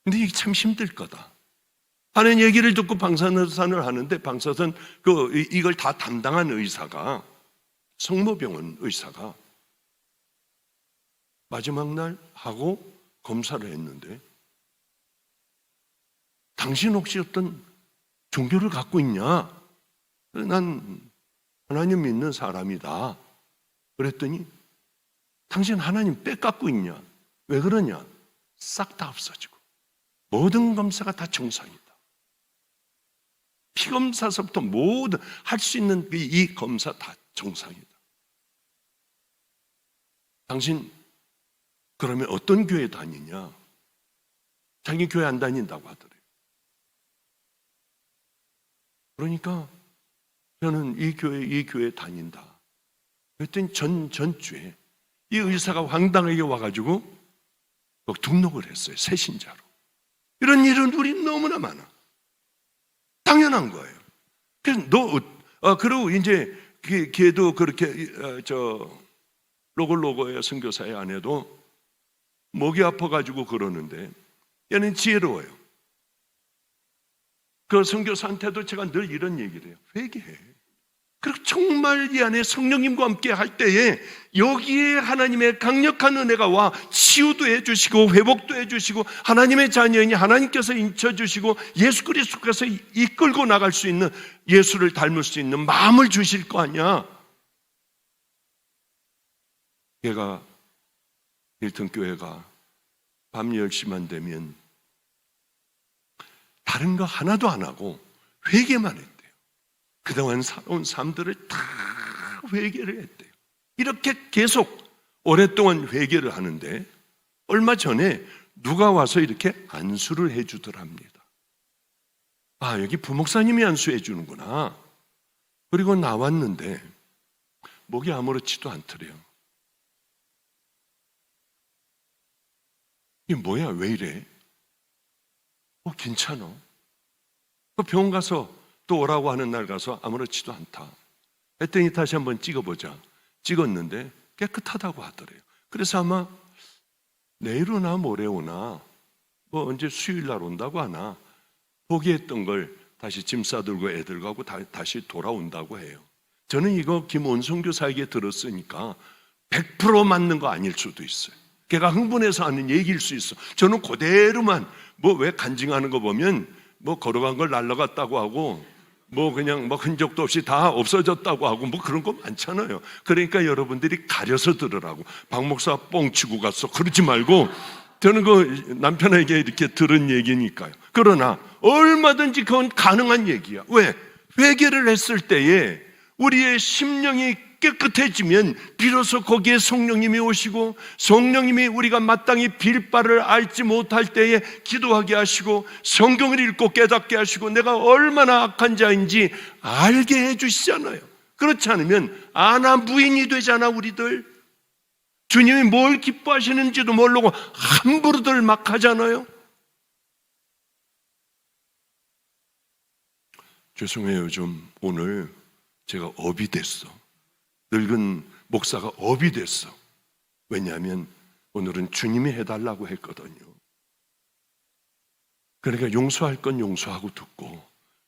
근데 이게 참 힘들 거다 하는 얘기를 듣고 방사선을 하는데, 방사선 이걸 다 담당한 의사가, 성모병원 의사가 마지막 날 하고 검사를 했는데, 당신 혹시 어떤 종교를 갖고 있냐? 난 하나님 믿는 사람이다. 그랬더니 당신 하나님 빼갖고 있냐? 왜 그러냐? 싹 다 없어지고 모든 검사가 다 정상이다. 피검사서부터 모든 할 수 있는 이 검사 다 정상이다. 당신 그러면 어떤 교회 다니냐? 자기 교회 안 다닌다고 하더래요. 그러니까 저는 이 교회 다닌다. 그랬더니 전주에 이 의사가 황당하게 와가지고 등록을 했어요. 새신자로. 이런 일은 우리 너무나 많아. 당연한 거예요. 그래서 그리고 이제 걔도 그렇게 로골로고의 선교사의 아내도 목이 아파가지고 그러는데, 얘는 지혜로워요. 그 선교사한테도 제가 늘 이런 얘기를 해요. 회개해. 그리고 정말 이 안에 성령님과 함께 할 때에 여기에 하나님의 강력한 은혜가 와 치유도 해주시고 회복도 해주시고, 하나님의 자녀이니 하나님께서 인쳐주시고 예수 그리스도께서 이끌고 나갈 수 있는, 예수를 닮을 수 있는 마음을 주실 거 아니야. 걔가 힐튼 교회가 밤 10시만 되면 다른 거 하나도 안 하고 회개만 했대요. 그동안 살아온 삶들을 다 회개를 했대요. 이렇게 계속 오랫동안 회개를 하는데, 얼마 전에 누가 와서 이렇게 안수를 해주더랍니다. 아, 여기 부목사님이 안수해 주는구나. 그리고 나왔는데 목이 아무렇지도 않더래요. 이게 뭐야? 왜 이래? 괜찮아. 병원 가서 또 오라고 하는 날 가서 아무렇지도 않다. 했더니 다시 한번 찍어보자. 찍었는데 깨끗하다고 하더래요. 그래서 아마 내일 오나 모레 오나 언제 수요일 날 온다고 하나, 포기했던 걸 다시 짐 싸들고 애들과 하고 다시 돌아온다고 해요. 저는 이거 김원성 교사에게 들었으니까 100% 맞는 거 아닐 수도 있어요. 걔가 흥분해서 하는 얘기일 수 있어. 저는 그대로만 왜 간증하는 거 보면 걸어간 걸 날라갔다고 하고 그냥 흔적도 없이 다 없어졌다고 하고 그런 거 많잖아요. 그러니까 여러분들이 가려서 들으라고. 박 목사 뻥치고 갔어 그러지 말고, 저는 그 남편에게 이렇게 들은 얘기니까요. 그러나 얼마든지 그건 가능한 얘기야. 왜? 회개를 했을 때에 우리의 심령이 깨끗해지면 비로소 거기에 성령님이 오시고, 성령님이 우리가 마땅히 빌 바를 알지 못할 때에 기도하게 하시고, 성경을 읽고 깨닫게 하시고, 내가 얼마나 악한 자인지 알게 해주시잖아요. 그렇지 않으면 아나무인이 되잖아. 우리들 주님이 뭘 기뻐하시는지도 모르고 함부로들 막 하잖아요. 죄송해요. 좀 오늘 제가 업이 됐어. 늙은 목사가 업이 됐어. 왜냐하면 오늘은 주님이 해달라고 했거든요. 그러니까 용서할 건 용서하고 듣고,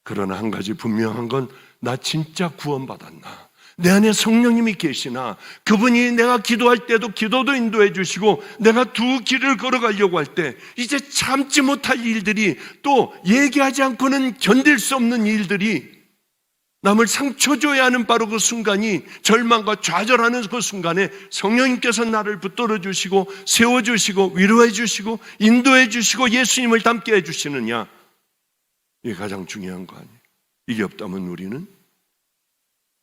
그러나 한 가지 분명한 건, 나 진짜 구원받았나? 내 안에 성령님이 계시나? 그분이 내가 기도할 때도 기도도 인도해 주시고, 내가 두 길을 걸어가려고 할 때 이제 참지 못할 일들이, 또 얘기하지 않고는 견딜 수 없는 일들이 남을 상처 줘야 하는 바로 그 순간이, 절망과 좌절하는 그 순간에 성령님께서 나를 붙들어 주시고 세워 주시고 위로해 주시고 인도해 주시고 예수님을 닮게 해 주시느냐, 이게 가장 중요한 거 아니에요. 이게 없다면 우리는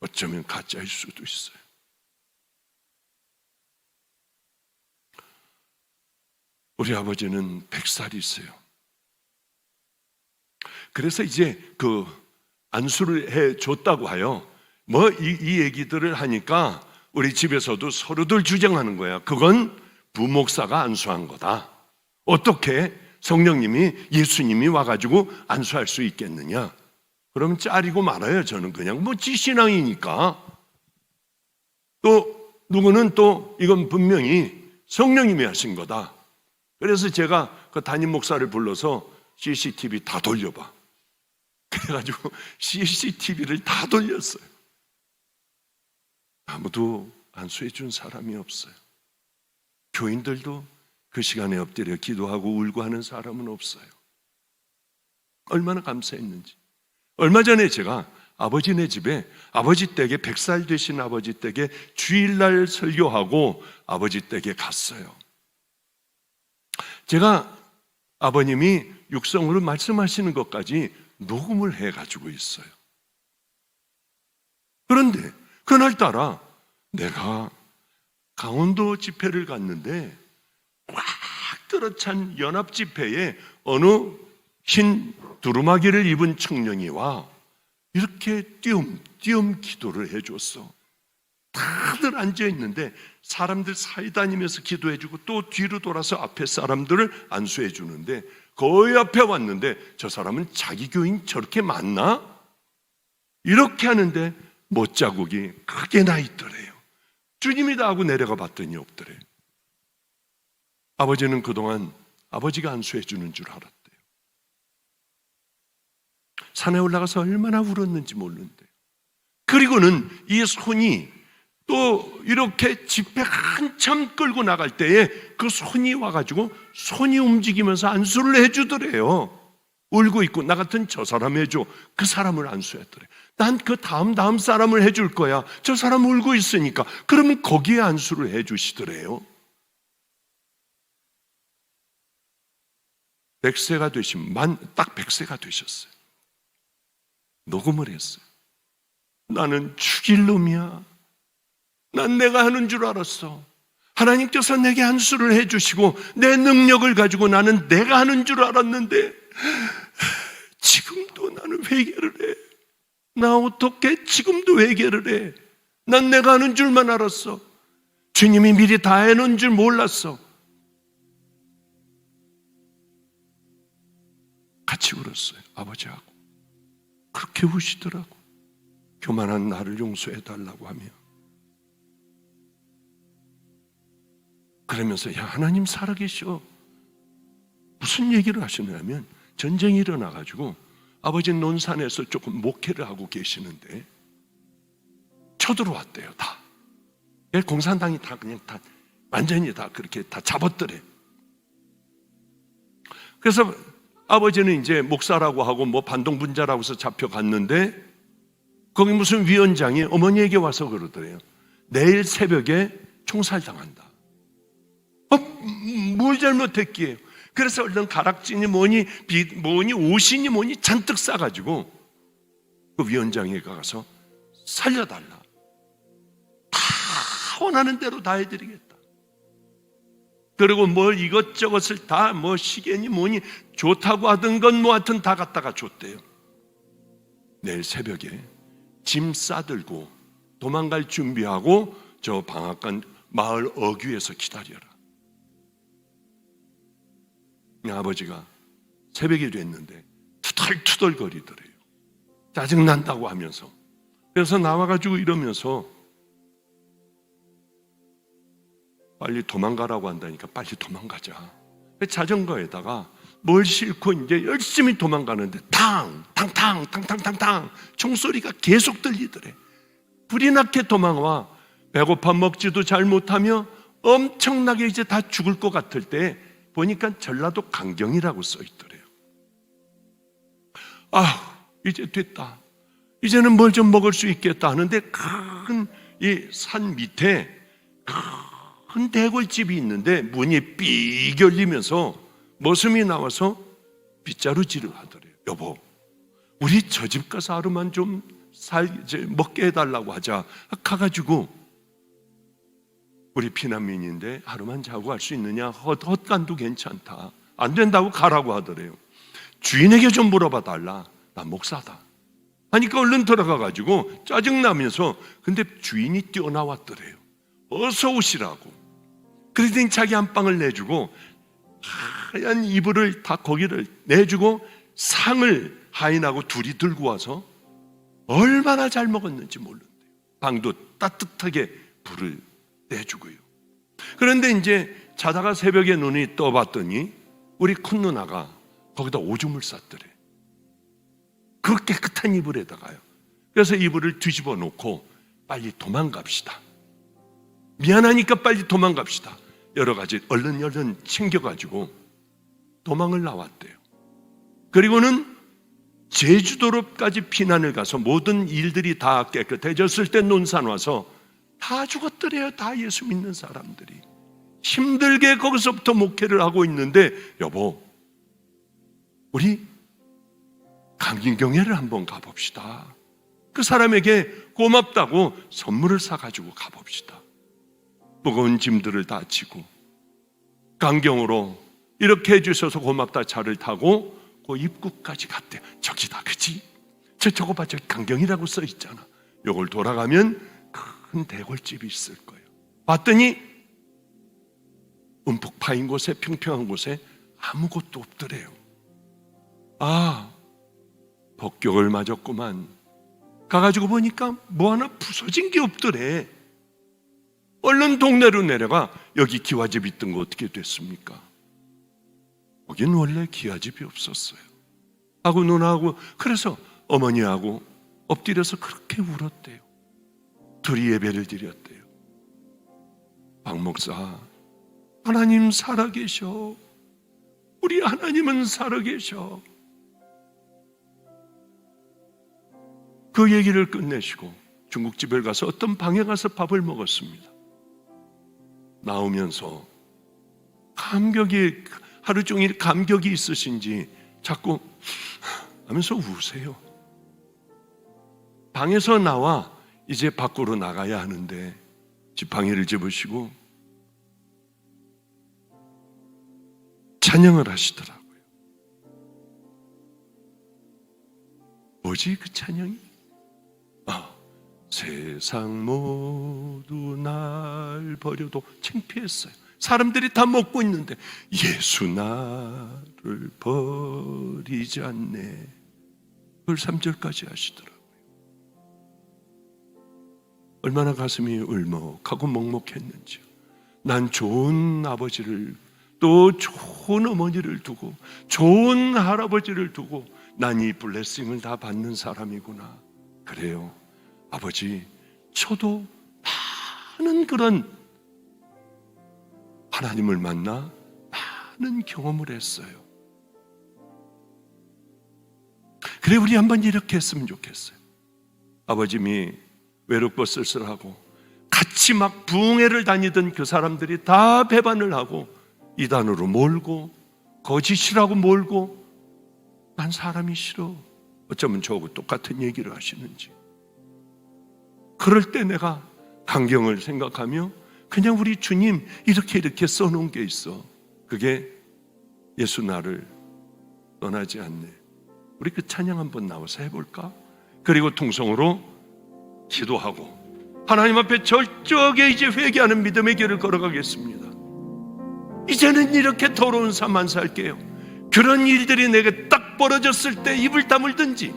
어쩌면 가짜일 수도 있어요. 우리 아버지는 100살이세요. 그래서 이제 그 안수를 해 줬다고 하여 이 얘기들을 하니까 우리 집에서도 서로들 주장하는 거야. 그건 부목사가 안수한 거다. 어떻게 성령님이, 예수님이 와가지고 안수할 수 있겠느냐? 그러면 짜리고 말아요. 저는 그냥 지신앙이니까. 또 누구는 또 이건 분명히 성령님이 하신 거다. 그래서 제가 그 담임 목사를 불러서 CCTV 다 돌려봐. 그래가지고 CCTV를 다 돌렸어요. 아무도 안수해 준 사람이 없어요. 교인들도 그 시간에 엎드려 기도하고 울고 하는 사람은 없어요. 얼마나 감사했는지. 얼마 전에 제가 아버지네 집에, 아버지 댁에 100살 되신 아버지 댁에 주일날 설교하고 아버지 댁에 갔어요. 제가 아버님이 육성으로 말씀하시는 것까지 녹음을 해가지고 있어요. 그런데 그날따라 내가 강원도 집회를 갔는데 꽉 들어찬 연합 집회에 어느 흰 두루마기를 입은 청년이 와 이렇게 띄엄띄엄 기도를 해줬어. 다들 앉아있는데 사람들 사이 다니면서 기도해주고 또 뒤로 돌아서 앞에 사람들을 안수해주는데 거의 앞에 왔는데 저 사람은 자기 교인 저렇게 많나? 이렇게 하는데 못자국이 크게 나 있더래요. 주님이다 하고 내려가 봤더니 없더래요. 아버지는 그동안 아버지가 안수해주는 줄 알았대요. 산에 올라가서 얼마나 울었는지 모르는데, 그리고는 이 손이 또 이렇게 집회 한참 끌고 나갈 때에 그 손이 와가지고 손이 움직이면서 안수를 해주더래요. 울고 있고 나 같은 저 사람 해줘. 그 사람을 안수했더래. 난 그 다음 사람을 해줄 거야. 저 사람 울고 있으니까. 그러면 거기에 안수를 해주시더래요. 100세가 되신, 딱 100세가 되셨어요. 녹음을 했어요. 나는 죽일 놈이야. 난 내가 하는 줄 알았어. 하나님께서 내게 안수를 해주시고 내 능력을 가지고 나는 내가 하는 줄 알았는데 지금도 나는 회개를 해. 나 어떻게 지금도 회개를 해. 난 내가 하는 줄만 알았어. 주님이 미리 다 해놓은 줄 몰랐어. 같이 울었어요. 아버지하고. 그렇게 우시더라고. 교만한 나를 용서해달라고 하며. 그러면서 야, 하나님 살아계셔. 무슨 얘기를 하시냐면 전쟁이 일어나가지고 아버지 논산에서 조금 목회를 하고 계시는데 쳐들어왔대요. 다. 공산당이 다 그냥 다 완전히 다 그렇게 다 잡았더래. 그래서 아버지는 이제 목사라고 하고 반동분자라고 해서 잡혀갔는데 거기 무슨 위원장이 어머니에게 와서 그러더래요. 내일 새벽에 총살당한다. 뭘 잘못했기에. 그래서 얼른 가락지니 뭐니 옷이니 뭐니 잔뜩 싸가지고 그 위원장에게 가서 살려달라. 다 원하는 대로 다 해드리겠다. 그리고 뭘 이것저것을 다 시계니 뭐니 좋다고 하던 건 하여튼 다 갖다가 줬대요. 내일 새벽에 짐 싸들고 도망갈 준비하고 저 방앗간 마을 어귀에서 기다려라. 아버지가 새벽이 됐는데 투덜투덜거리더래요. 짜증난다고 하면서. 그래서 나와가지고 이러면서 빨리 도망가라고 한다니까 빨리 도망가자. 자전거에다가 뭘 싣고 이제 열심히 도망가는데 탕탕탕탕탕탕탕 총소리가 계속 들리더래. 불이 나게 도망와. 배고파 먹지도 잘 못하며 엄청나게 이제 다 죽을 것 같을 때 보니까 전라도 강경이라고 써 있더래요. 이제 됐다. 이제는 뭘 좀 먹을 수 있겠다 하는데 큰 이 산 밑에 큰 대골집이 있는데 문이 삐 열리면서 머슴이 나와서 빗자루질을 하더래요. 여보, 우리 저 집 가서 하루만 좀 먹게 해달라고 하자. 가가지고 우리 피난민인데 하루만 자고 갈 수 있느냐? 헛간도 괜찮다. 안 된다고 가라고 하더래요. 주인에게 좀 물어봐 달라. 나 목사다. 하니까 얼른 들어가가지고 짜증나면서, 근데 주인이 뛰어나왔더래요. 어서 오시라고. 그러더니 자기 한 빵을 내주고 하얀 이불을 다 거기를 내주고 상을 하인하고 둘이 들고 와서 얼마나 잘 먹었는지 모른대요. 방도 따뜻하게 불을 내주고요. 그런데 이제 자다가 새벽에 눈이 떠봤더니 우리 큰 누나가 거기다 오줌을 쌌더래. 그 깨끗한 이불에다가요. 그래서 이불을 뒤집어 놓고 빨리 도망갑시다. 미안하니까 빨리 도망갑시다. 여러 가지 얼른 챙겨가지고 도망을 나왔대요. 그리고는 제주도로까지 피난을 가서 모든 일들이 다 깨끗해졌을 때 논산 와서 다 죽었더래요. 다 예수 믿는 사람들이. 힘들게 거기서부터 목회를 하고 있는데, 여보, 우리 강진경회를 한번 가봅시다. 그 사람에게 고맙다고 선물을 사가지고 가봅시다. 무거운 짐들을 다 지고 강경으로 이렇게 해주셔서 고맙다 차를 타고 그 입구까지 갔대. 저기다, 그치? 저거 봐, 저기 강경이라고 써 있잖아. 요걸 돌아가면 큰 대골집이 있을 거예요. 봤더니 움푹 파인 곳에, 평평한 곳에 아무것도 없더래요. 아, 폭격을 맞았구만. 가가지고 보니까 뭐 하나 부서진 게 없더래. 얼른 동네로 내려가. 여기 기와집 있던 거 어떻게 됐습니까? 거긴 원래 기와집이 없었어요. 하고 누나하고, 그래서 어머니하고 엎드려서 그렇게 울었대요. 둘이 예배를 드렸대요. 박 목사, 하나님 살아계셔. 우리 하나님은 살아계셔. 그 얘기를 끝내시고 중국집에 가서 어떤 방에 가서 밥을 먹었습니다. 나오면서 감격이, 하루 종일 감격이 있으신지 자꾸 하면서 우세요. 방에서 나와 이제 밖으로 나가야 하는데 지팡이를 집으시고 찬양을 하시더라고요. 뭐지 그 찬양이? 세상 모두 날 버려도 창피했어요. 사람들이 다 먹고 있는데 예수 나를 버리지 않네. 그걸 3절까지 하시더라고요. 얼마나 가슴이 울먹하고 먹먹했는지요. 난 좋은 아버지를, 또 좋은 어머니를 두고, 좋은 할아버지를 두고 난 이 블레싱을 다 받는 사람이구나. 그래요, 아버지, 저도 많은 그런 하나님을 만나 많은 경험을 했어요. 그래, 우리 한번 이렇게 했으면 좋겠어요. 아버님이 외롭고 쓸쓸하고 같이 막 부흥회를 다니던 그 사람들이 다 배반을 하고 이단으로 몰고 거짓이라고 몰고, 난 사람이 싫어. 어쩌면 저하고 똑같은 얘기를 하시는지. 그럴 때 내가 강경을 생각하며 그냥 우리 주님 이렇게 써놓은 게 있어. 그게 예수 나를 떠나지 않네. 우리 그 찬양 한번 나와서 해볼까? 그리고 통성으로 기도하고 하나님 앞에 절저하게 이제 회개하는 믿음의 길을 걸어가겠습니다. 이제는 이렇게 더러운 삶 안 살게요. 그런 일들이 내게 딱 벌어졌을 때 입을 다물든지,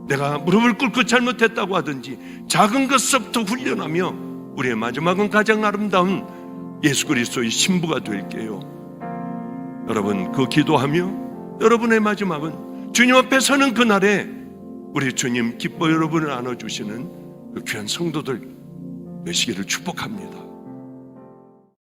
내가 무릎을 꿇고 잘못했다고 하든지, 작은 것부터 훈련하며 우리의 마지막은 가장 아름다운 예수 그리스도의 신부가 될게요. 여러분, 그 기도하며 여러분의 마지막은 주님 앞에 서는 그날에 우리 주님 기뻐 여러분을 안아주시는 그 귀한 성도들 되시기를 축복합니다.